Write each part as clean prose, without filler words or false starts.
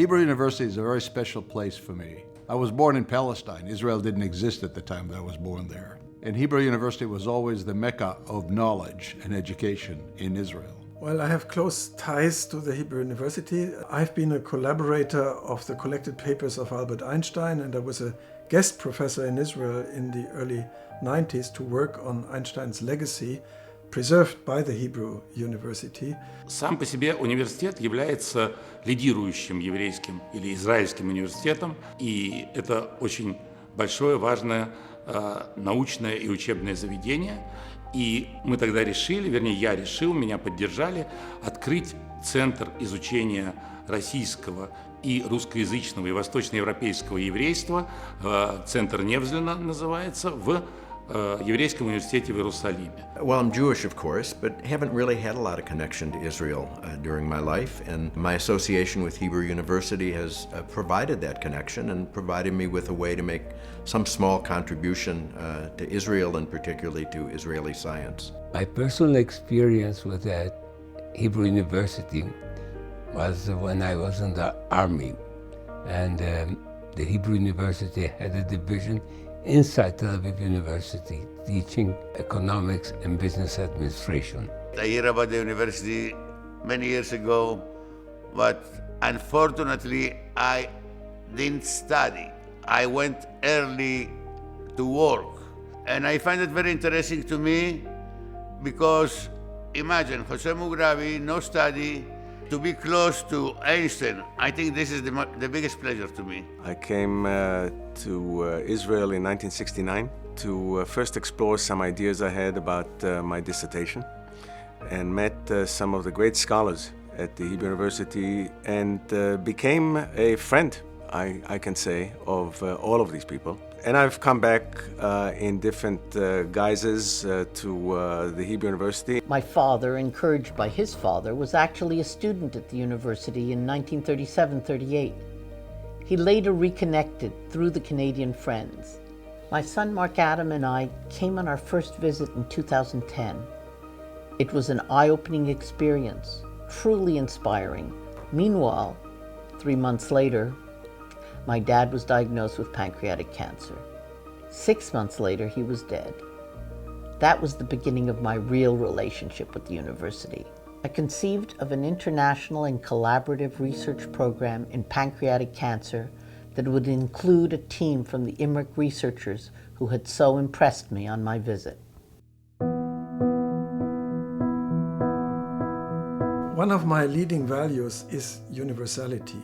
Hebrew University is a very special place for me. I was born in Palestine. Israel didn't exist at the time that I was born there. And Hebrew University was always the mecca of knowledge and education in Israel. Well, I have close ties to the Hebrew University. I've been a collaborator of the collected papers of Albert Einstein, and I was a guest professor in Israel in the early 90s to work on Einstein's legacy, preserved by the Hebrew University. Сам по себе университет является лидирующим еврейским или израильским университетом, и это очень большое, важное научное и учебное заведение. И мы тогда решили, вернее, я решил, меня поддержали, открыть Центр изучения российского и русскоязычного и восточноевропейского еврейства, Центр Невзлина называется, в Еврейском университете в Иерусалиме. Well, I'm Jewish, of course, but haven't really had a lot of connection to Israel during my life, and my association with Hebrew University has provided that connection and provided me with a way to make some small contribution to Israel and particularly to Israeli science. My personal experience with that Hebrew University was when I was in the army, and the Hebrew University had a division inside Tel Aviv University teaching economics and business administration. I heard about the university many years ago, but unfortunately I didn't study. I went early to work, and I find it very interesting to me because imagine Jose Mugrabi, no study, to be close to Einstein. I think this is the biggest pleasure to me. I came to Israel in 1969 to first explore some ideas I had about my dissertation, and met some of the great scholars at the Hebrew University, and became a friend, I can say, of all of these people. And I've come back in different guises to the Hebrew University. My father, encouraged by his father, was actually a student at the university in 1937-38. He later reconnected through the Canadian Friends. My son Mark Adam and I came on our first visit in 2010. It was an eye-opening experience, truly inspiring. Meanwhile, 3 months later, my dad was diagnosed with pancreatic cancer. 6 months later, he was dead. That was the beginning of my real relationship with the university. I conceived of an international and collaborative research program in pancreatic cancer that would include a team from the Imric researchers who had so impressed me on my visit. One of my leading values is universality,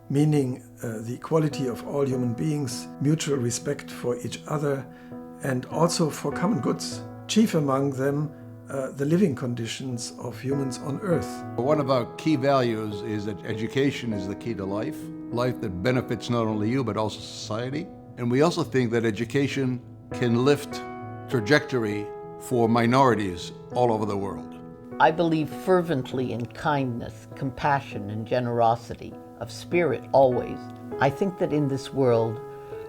meaning the equality of all human beings, mutual respect for each other, and also for common goods. Chief among them, the living conditions of humans on Earth. One of our key values is that education is the key to life that benefits not only you but also society. And we also think that education can lift trajectory for minorities all over the world. I believe fervently in kindness, compassion, and generosity, of spirit always. I think that in this world,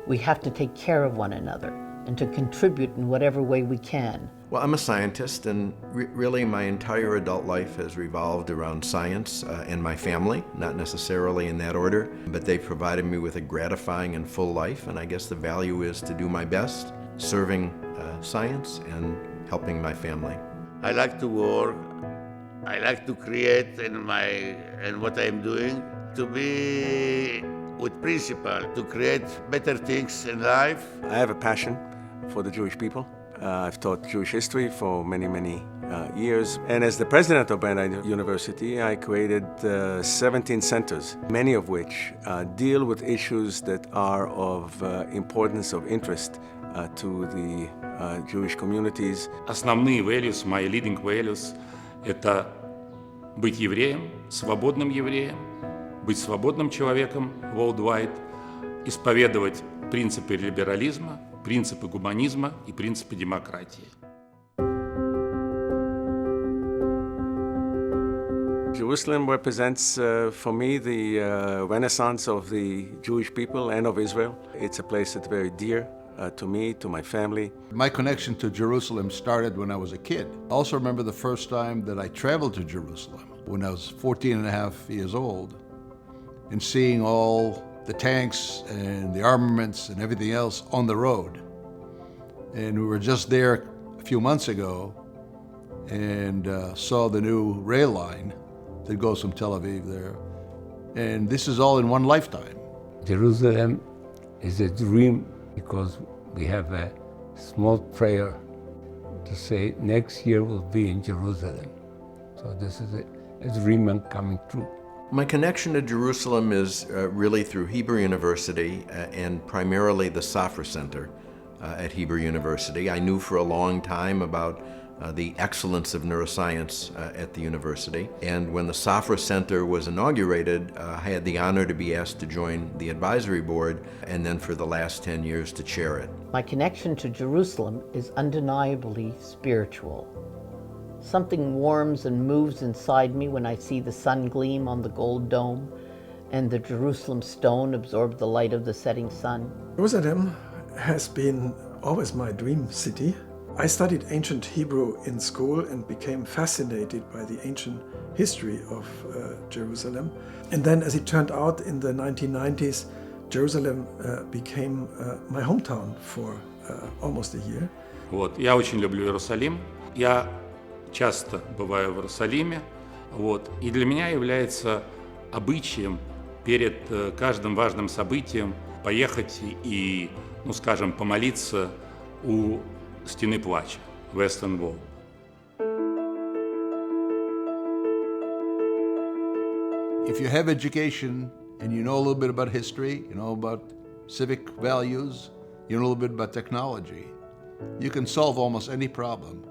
we have to take care of one another and to contribute in whatever way we can. Well, I'm a scientist, and really my entire adult life has revolved around science and my family, not necessarily in that order, but they provided me with a gratifying and full life, and I guess the value is to do my best, serving science and helping my family. I like to work, I like to create in what I'm doing, to be with principle, to create better things in life. I have a passion for the Jewish people. I've taught Jewish history for many, many years. And as the president of Brandeis University, I created 17 centers, many of which deal with issues that are of importance, of interest to the Jewish communities. Основные values, my leading values, это быть евреем, свободным евреем, быть свободным человеком worldwide, исповедовать принципы либерализма, принципы гуманизма и принципы демократии. Jerusalem represents for me the renaissance of the Jewish people and of Israel. It's a place that's very dear to me, to my family. My connection to Jerusalem started when I was a kid. I also remember the first time that I traveled to Jerusalem when I was 14 and a half years old. and seeing all the tanks and the armaments and everything else on the road. And we were just there a few months ago and saw the new rail line that goes from Tel Aviv there. And this is all in one lifetime. Jerusalem is a dream because we have a small prayer to say next year we'll be in Jerusalem. So this is a dream coming true. My connection to Jerusalem is really through Hebrew University and primarily the Safra Center at Hebrew University. I knew for a long time about the excellence of neuroscience at the university. And when the Safra Center was inaugurated, I had the honor to be asked to join the advisory board and then for the last 10 years to chair it. My connection to Jerusalem is undeniably spiritual. Something warms and moves inside me when I see the sun gleam on the gold dome and the Jerusalem stone absorb the light of the setting sun. Jerusalem has been always my dream city. I studied ancient Hebrew in school and became fascinated by the ancient history of Jerusalem. And then, as it turned out, in the 1990s, Jerusalem became my hometown for almost a year. Вот. Я очень люблю Иерусалим. Я часто бываю в Иерусалиме. Вот. И для меня является обычаем перед каждым важным событием поехать и, ну скажем, помолиться у Стены плача, Western Wall. If you have education and you know a little bit about history, you know about civic values, you know a little bit about technology, you can solve almost any problem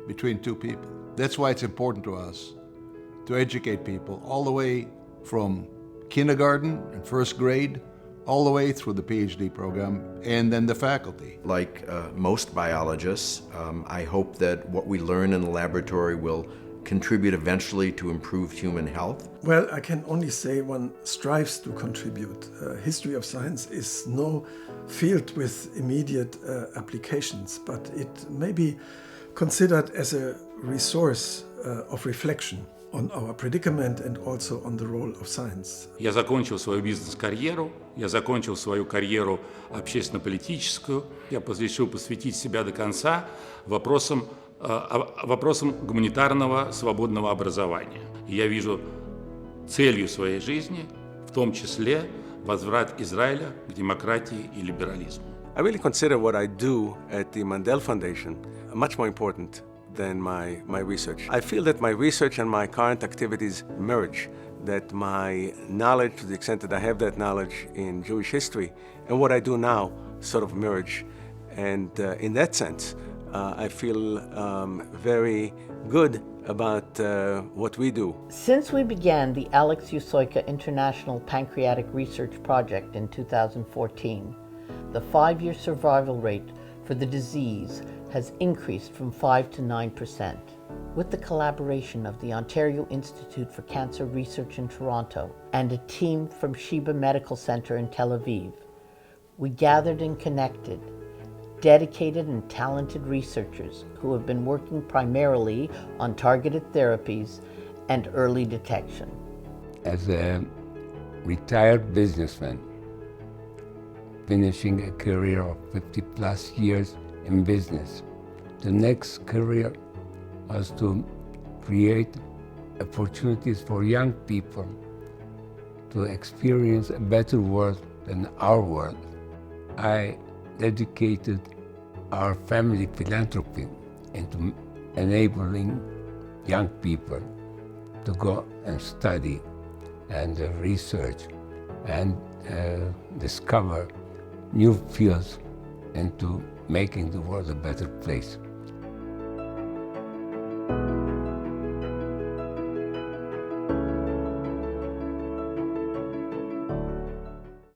between two people. That's why it's important to us to educate people all the way from kindergarten and first grade all the way through the PhD program, and then the faculty. Like most biologists, I hope that what we learn in the laboratory will contribute eventually to improved human health. Well, I can only say one strives to contribute. History of science is no field with immediate applications, but it may be considered as a resource of reflection on our predicament and also on the role of science. Я закончил свою бизнес-карьеру, я закончил свою карьеру общественно-политическую. Я решил посвятить себя до конца вопросам гуманитарного свободного образования. И я вижу целью своей жизни, в том числе, возврат Израиля к демократии и либерализму. I really consider what I do at the Mandel Foundation much more important than my research. I feel that my research and my current activities merge, that my knowledge, to the extent that I have that knowledge in Jewish history, and what I do now sort of merge. And in that sense, I feel very good about what we do. Since we began the Alex Usoika International Pancreatic Research Project in 2014, the 5-year survival rate for the disease has increased from 5 to 9%. With the collaboration of the Ontario Institute for Cancer Research in Toronto and a team from Sheba Medical Center in Tel Aviv, we gathered and connected dedicated and talented researchers who have been working primarily on targeted therapies and early detection. As a retired businessman, finishing a career of 50 plus years in business, the next career was to create opportunities for young people to experience a better world than our world. I dedicated our family philanthropy into enabling young people to go and study and research and discover new fields into making the world a better place.